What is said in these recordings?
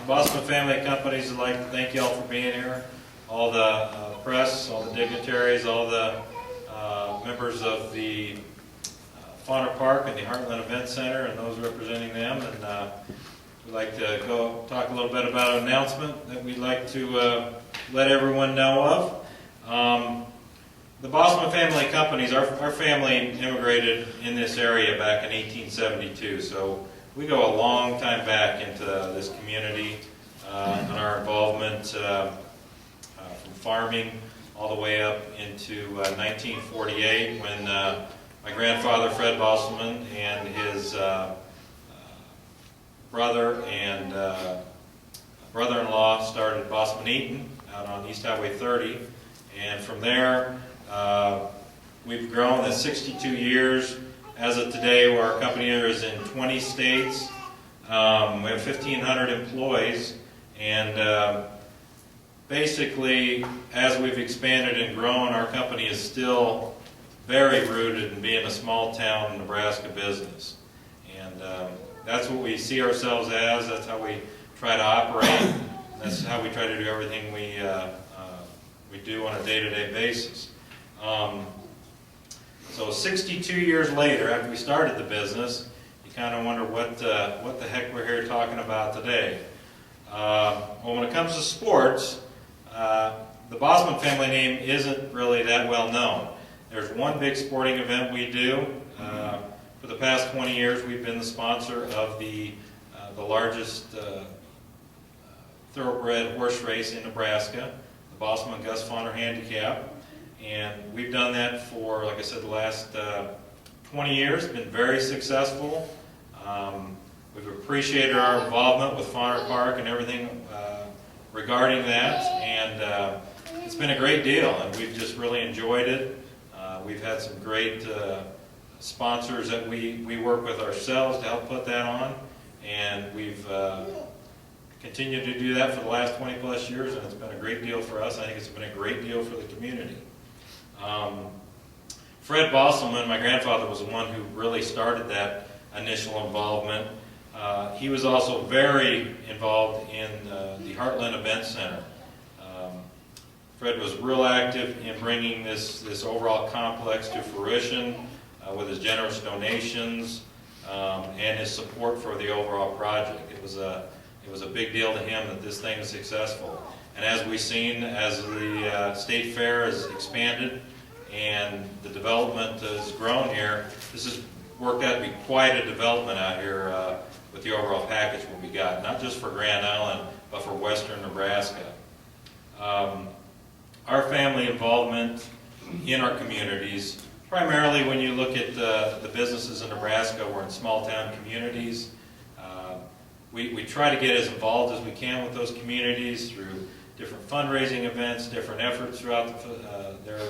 Bosman Family Companies would like to thank you all for being here. All the press, all the dignitaries, all the members of the Fauna Park and the Heartland Event Center and those representing them. And we'd like to go talk a little bit about an announcement that we'd like to let everyone know of. The Bosman Family Companies, our family immigrated in this area back in 1872, so we go a long time back into this community and our involvement from farming all the way up into 1948 when my grandfather Fred Bosman and his brother and brother-in-law started Bosman Eaton out on East Highway 30, and from there we've grown in 62 years. As of today, our company is in 20 states. We have 1,500 employees, and basically, as we've expanded and grown, our company is still very rooted in being a small town Nebraska business. And that's what we see ourselves as. That's how we try to operate. That's how we try to do everything we do on a day-to-day basis. So 62 years later, after we started the business, you kind of wonder what the heck we're here talking about today. Well, when it comes to sports, the Bosman family name isn't really that well known. There's one big sporting event we do. For the past 20 years, we've been the sponsor of the largest thoroughbred horse race in Nebraska, the Bosman Gus Fawner Handicap. And we've done that for, like I said, the last 20 years. It's been very successful. We've appreciated our involvement with Fauna Park and everything regarding that. And it's been a great deal, and we've just really enjoyed it. We've had some great sponsors that we work with ourselves to help put that on. And we've continued to do that for the last 20 plus years, and it's been a great deal for us. I think it's been a great deal for the community. Fred Bosselman, my grandfather, was the one who really started that initial involvement. He was also very involved in the Heartland Event Center. Fred was real active in bringing this overall complex to fruition with his generous donations and his support for the overall project. It was a big deal to him that this thing is successful. And as we've seen, as the state fair has expanded and the development has grown here, this has worked out to be quite a development out here with the overall package what we got, not just for Grand Island, but for western Nebraska. Our family involvement in our communities, primarily when you look at the businesses in Nebraska, we're in small town communities. We try to get as involved as we can with those communities through different fundraising events, different efforts throughout their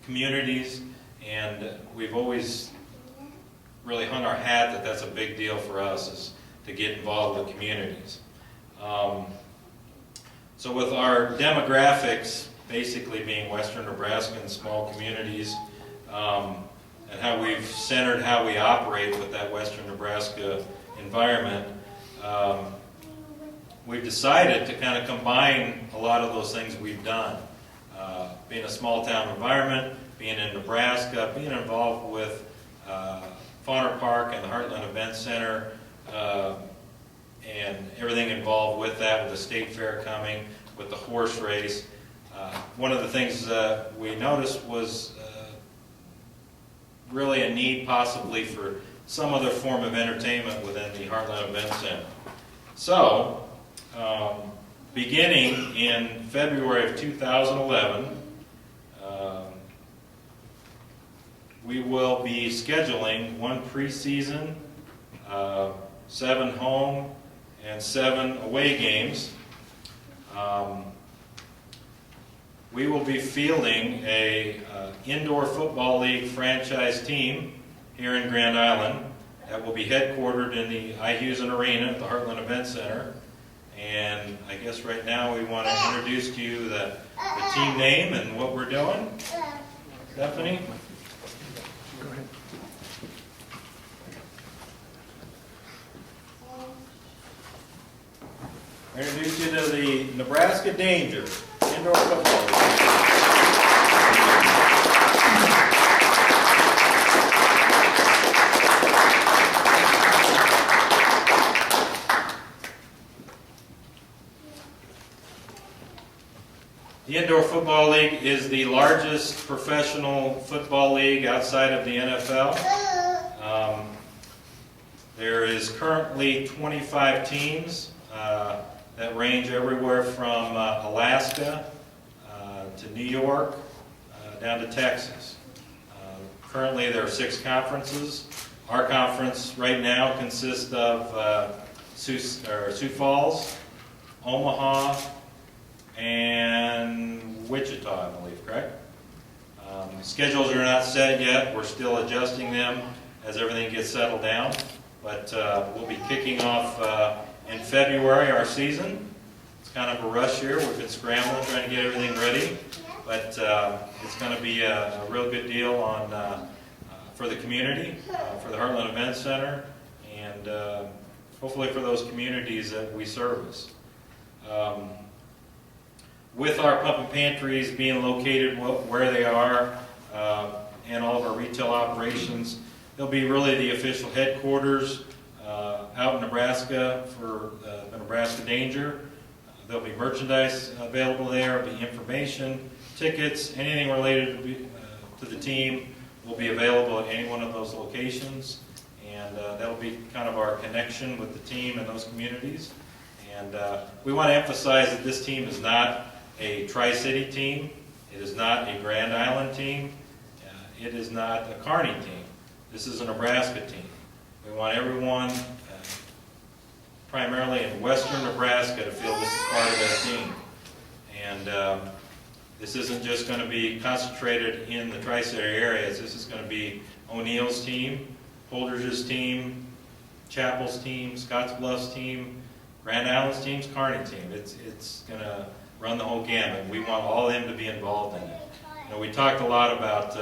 communities, and we've always really hung our hat that that's a big deal for us, is to get involved with communities. So with our demographics basically being western Nebraska and small communities, and how we've centered how we operate with that western Nebraska environment, we've decided to kind of combine a lot of those things we've done. Being a small town environment, being in Nebraska, being involved with Fauna Park and the Heartland Event Center, and everything involved with that, with the state fair coming, with the horse race. One of the things we noticed was really a need possibly for some other form of entertainment within the Heartland Event Center. So, beginning in February of 2011, we will be scheduling one preseason, 7 home and 7 away games. We will be fielding a indoor football league franchise team here in Grand Island that will be headquartered in the Ihusen Arena at the Heartland Event Center. And I guess right now we want to introduce to you the team name and what we're doing. Stephanie? Go ahead. I introduce you to the Nebraska Danger Indoor Football League. The Indoor Football League is the largest professional football league outside of the NFL. There is currently 25 teams that range everywhere from Alaska to New York down to Texas. Currently there are 6 conferences. Our conference right now consists of Sioux Falls, Omaha, and Wichita, I believe, correct? Schedules are not set yet. We're still adjusting them as everything gets settled down. But we'll be kicking off in February our season. It's kind of a rush here. We've been scrambling, trying to get everything ready. But it's going to be a real good deal on for the community, for the Heartland Event Center, and hopefully for those communities that we service. With our pump and pantries being located where they are and all of our retail operations, they'll be really the official headquarters out in Nebraska for the Nebraska Danger. There'll be merchandise available there, there'll be information, tickets, anything related to the team will be available at any one of those locations. And that'll be kind of our connection with the team and those communities. And we want to emphasize that this team is not a Tri-City team. It is not a Grand Island team. It is not a Kearney team. This is a Nebraska team. We want everyone, primarily in western Nebraska, to feel this is part of their team. And this isn't just going to be concentrated in the Tri-City areas. This is going to be O'Neill's team, Holdridge's team, Chapel's team, Scottsbluff's team, Grand Island's team, Kearney team. It's going to run the whole gamut. We want all of them to be involved in it. You know, we talked a lot about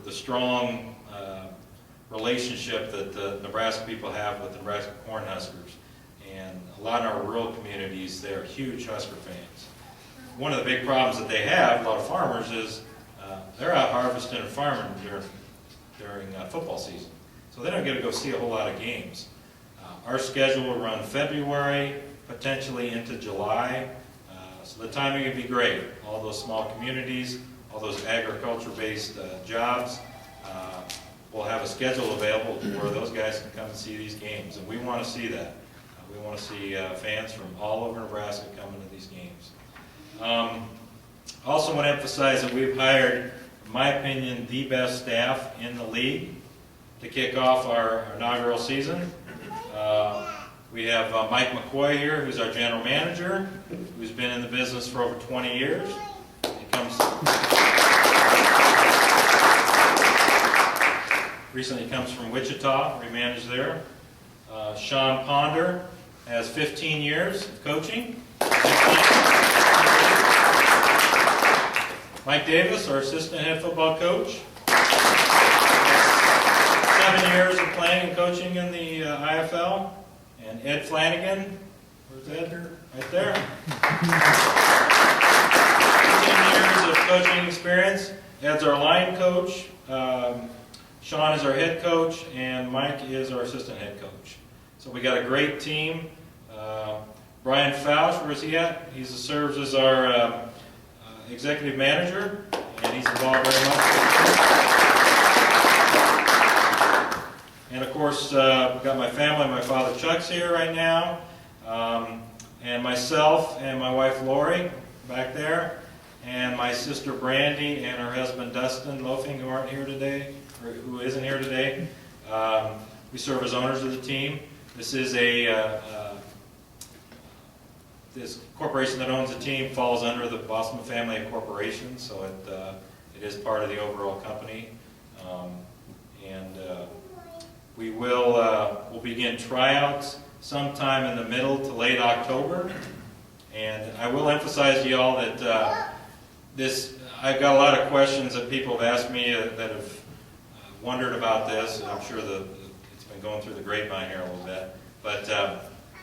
the strong relationship that the Nebraska people have with the Nebraska Cornhuskers. And a lot of our rural communities, they're huge Husker fans. One of the big problems that they have, a lot of farmers, is they're out harvesting and farming during football season. So they don't get to go see a whole lot of games. Our schedule will run February, potentially into July. So the timing would be great. All those small communities, all those agriculture-based jobs, will have a schedule available to where those guys can come and see these games. And we want to see that. We want to see fans from all over Nebraska coming to these games. Also want to emphasize that we've hired, in my opinion, the best staff in the league to kick off our inaugural season. We have Mike McCoy here, who's our general manager, who's been in the business for over 20 years. Recently comes from Wichita, where he managed there. Sean Ponder has 15 years of coaching. Mike Davis, our assistant head football coach. 7 years of playing and coaching in the IFL. And Ed Flanagan, where's Ed? Right there. 15 years of coaching experience. Ed's our line coach. Sean is our head coach, and Mike is our assistant head coach. So we got a great team. Brian Fausch, where is he at? He serves as our executive manager, and he's involved very much. And of course, we've got my family. My father Chuck's here right now, and myself and my wife Lori back there, and my sister Brandy and her husband Dustin Loafing, who aren't here today, or who isn't here today. We serve as owners of the team. This is this corporation that owns the team falls under the Bosman family of corporations, so it is part of the overall company. We will begin tryouts sometime in the middle to late October. And I will emphasize to y'all that I've got a lot of questions that people have asked me that have wondered about this. And I'm sure it's been going through the grapevine here a little bit. But